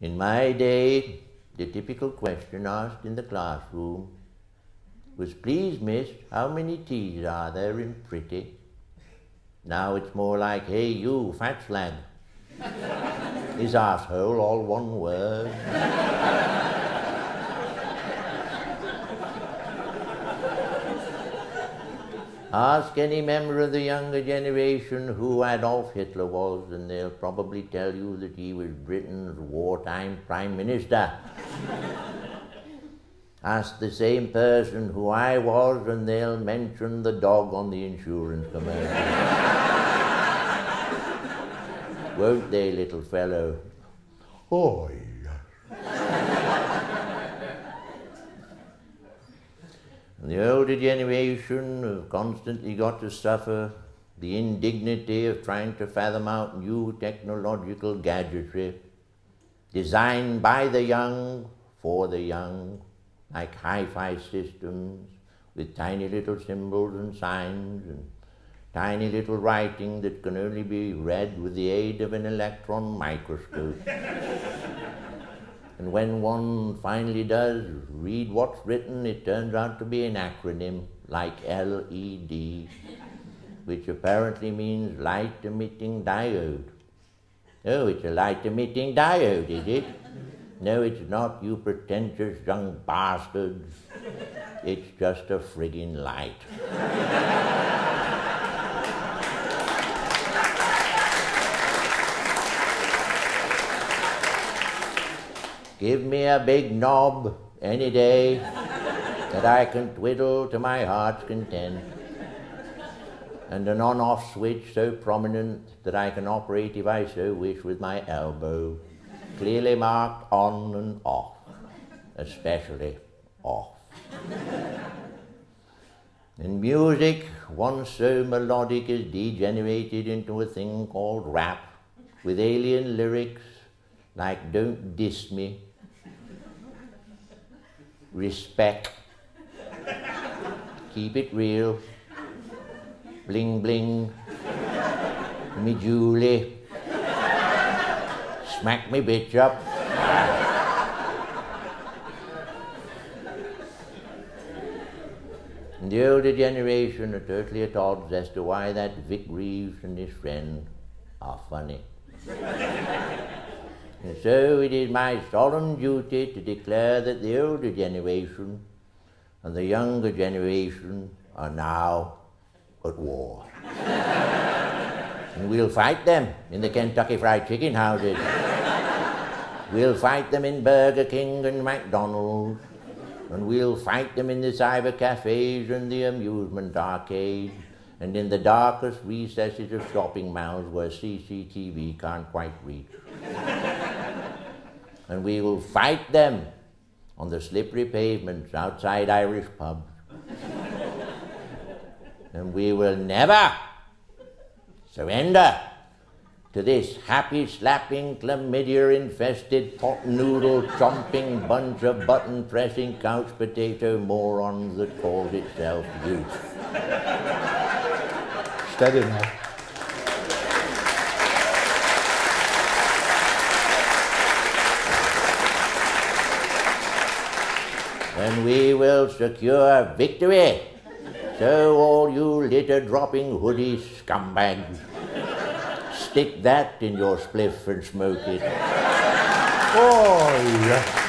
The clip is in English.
In my day, the typical question asked in the classroom was, please miss, how many T's are there in pretty? Now it's more like, hey you, fat slag. Is arsehole all one word? Ask any member of the younger generation who Adolf Hitler was, and they'll probably tell you that he was Britain's wartime Prime Minister. Ask the same person who I was, and they'll mention the dog on the insurance commercial. Won't they, little fellow? Oh, yes. And the older generation have constantly got to suffer the indignity of trying to fathom out new technological gadgetry designed by the young, for the young, like hi-fi systems with tiny little symbols and signs and tiny little writing that can only be read with the aid of an electron microscope. And when one finally does read what's written, it turns out to be an acronym like LED, which apparently means light-emitting diode. Oh, it's a light-emitting diode, is it? No, it's not, you pretentious young bastards. It's just a friggin' light. Give me a big knob any day that I can twiddle to my heart's content, and an on-off switch so prominent that I can operate if I so wish with my elbow, clearly marked on and off, especially off. And music, once so melodic, is degenerated into a thing called rap, with alien lyrics like "Don't diss me," "Respect," "Keep it real," "Bling bling," "Me Julie," "Smack me bitch up." And the older generation are totally at odds as to why that Vic Reeves and his friend are funny. And so it is my solemn duty to declare that the older generation and the younger generation are now at war. And we'll fight them in the Kentucky Fried Chicken houses. We'll fight them in Burger King and McDonald's. And we'll fight them in the cyber cafes and the amusement arcades and in the darkest recesses of shopping malls where CCTV can't quite reach. And we will fight them on the slippery pavements outside Irish pubs. And we will never surrender to this happy-slapping, chlamydia-infested, pot-noodle-chomping bunch of button-pressing couch potato morons that calls itself youth. Steady now. And we will secure victory. So all you litter-dropping hoodie scumbags, stick that in your spliff and smoke it. Oh, yeah.